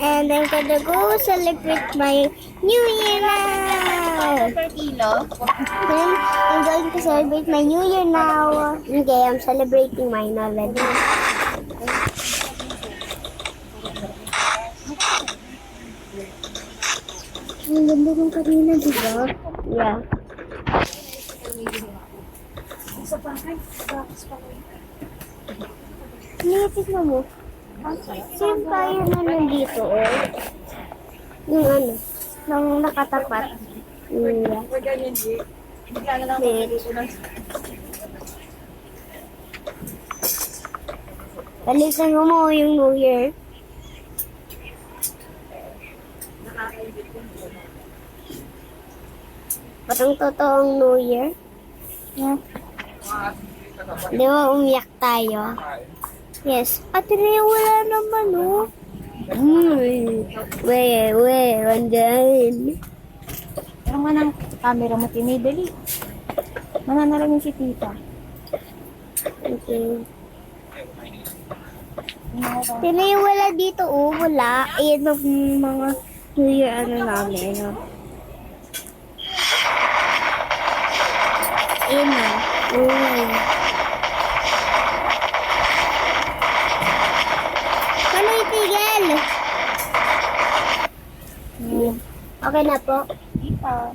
And I'm gonna go celebrate my New Year now. Then I'm going to celebrate my New Year now. Okay, I'm celebrating mine already. Ang ganda ng kanina, di ba? Yeah. Tingnan mo. Same tayo na nandito, oh. Yung ano, nang nakatapat. Yeah. Balikan mo yung New Year. Parang totoong New Year. Yeah. Di ba umiyak tayo? Yes. At wala naman, oh. Andan. Pero nga ng camera mo, tinidali. Mananalamin si tita. Okay. Wala dito, oh. Wala. Ayan ang mga New Year ano namin, oh. Ayan na. Paano itigil? Okay na po. Tita.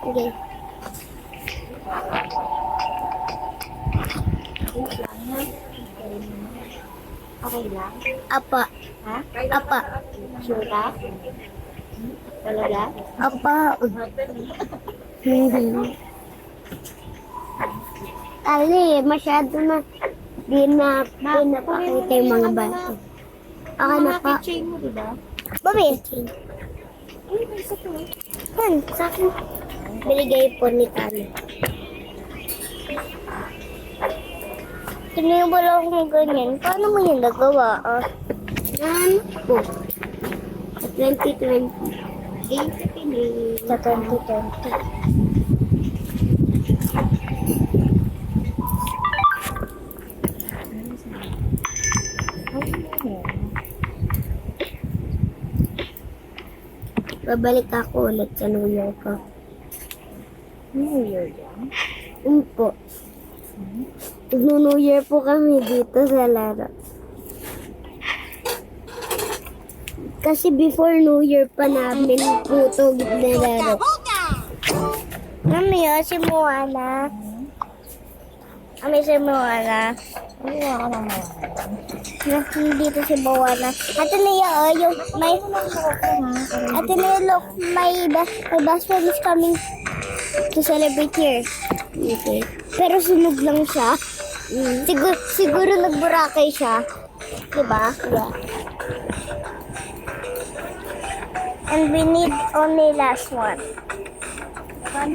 Okay. Okay lang? Apa. Ha? Apa. Sure ka? Talaga? Apa. Ali, masyado na di na pinapakita yung mga bato. Okay na po. Chain mo, diba? Babi. Ay, may isa to. Yan, sa akin. Binigay po ni Tani. Tinignan mo lang kung ganyan. Paano mo yan nagawa? Yan po. Sa 2020. Sa 2020. Babalik ako ulit sa New Year ko. New Year yan? Po. New Year po kami dito sa laro. Kasi before New Year pa namin po ito nilaro. Mami, si Moana. Mami, si Moana. Ay, wala ka naman. Dito si Moana. Ate Lea, yung may... Ate Lea, look, my best friend is coming to celebrate here. Okay. Pero sunog lang siya. Siguro nagburakay siya. Diba? Yeah. And we need only last one.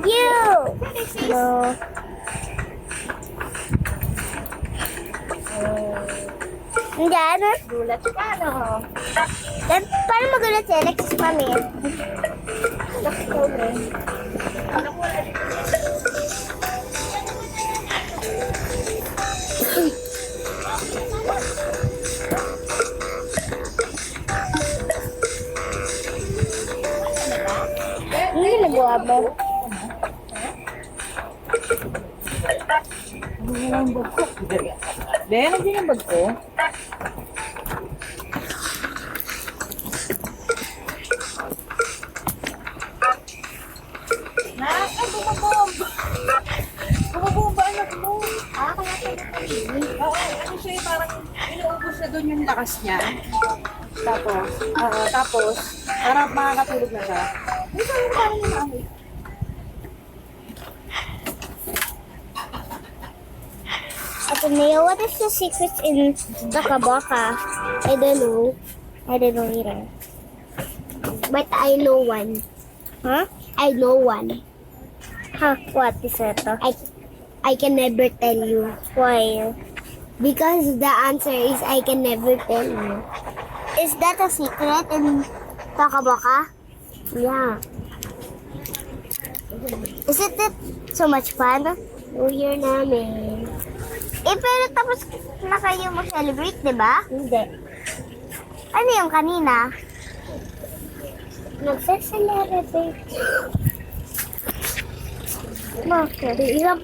You! No. Diyan. Gulat ka, no? Then, paano magulat si Alex, mami? Hindi nagawa mo. Ano lang yung bag ko? Ben, ano din yung bag ko? Bumabomba anak mo. Kaya tayo Oo, ano siya yung parang inuubos na doon yung lakas niya. Tapos, parang makakatulog na siya. May parang yung namin. Ate Nea, what is the secret in Baka? I don't know. I don't know either. But I know one. Huh? I know one. Huh? What is it? I can never tell you. Why? Because the answer is I can never tell you. Is that a secret in Baka? Yeah. Isn't it so much fun? New Year namin. Eh, pero tapos na kayo mag-celebrate, di ba? Hindi. Ano yung kanina? Nagsa-celebrate. Bakit? Ilang